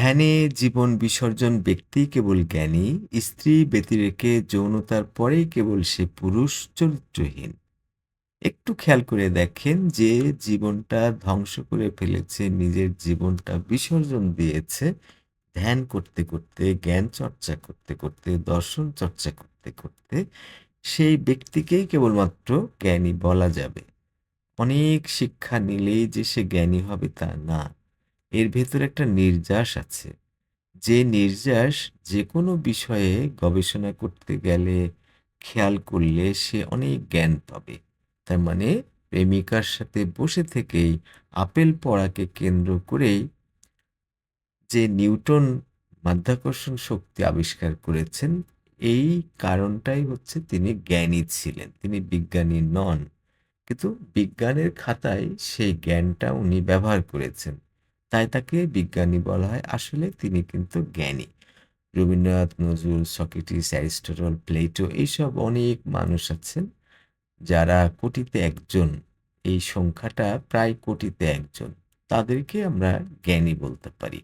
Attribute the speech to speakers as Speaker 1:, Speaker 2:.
Speaker 1: ধ্যানে জীবন বিসর্জন ব্যক্তিই কেবল জ্ঞানী, স্ত্রী ব্যতিরেকে যৌনতার পরেই কেবল সে পুরুষ চরিত্রহীন। একটু খেয়াল করে দেখেন যে জীবনটা ধ্বংস করে ফেলেছে, নিজের জীবনটা বিসর্জন দিয়েছে ধ্যান করতে, করতে, জ্ঞান চর্চা করতে, করতে, দর্শন চর্চা করতে, করতে, সেই ব্যক্তিকেই কেবলমাত্র জ্ঞানী বলা যাবে। অনেক শিক্ষা নিলেই যে সে জ্ঞানী হবে তা না। এর ভেতরে একটা নির্যাস আছে। যে নির্যাস যেকোনো বিষয়ে গবেষণা করতে গেলে, খেয়াল করলে সে অনেক জ্ঞান পাবে। তার মানে প্রেমিকার সাথে বসে থেকেই আপেল পড়াকে কেন্দ্র করেই যে নিউটন মাধ্যাকর্ষণ শক্তি আবিষ্কার করেছেন, এই কারণটাই হচ্ছে তিনি জ্ঞানী ছিলেন। তিনি বিজ্ঞানী নন। কিন্তু বিজ্ঞানের খাতায় সেই জ্ঞানটা উনি ব্যবহার করেছেন। তাই তাকে বিজ্ঞানী বলা হয়। আসলে তিনি কিন্তু জ্ঞানী। Rabindranath, Nazrul, Socrates, Aristotle, Plato এইসব অনেক মানুষ আছেন যারা কোটিতে একজন। এই সংখ্যাটা প্রায় কোটিতে একজন। তাদেরকে আমরা জ্ঞানী বলতে পারি।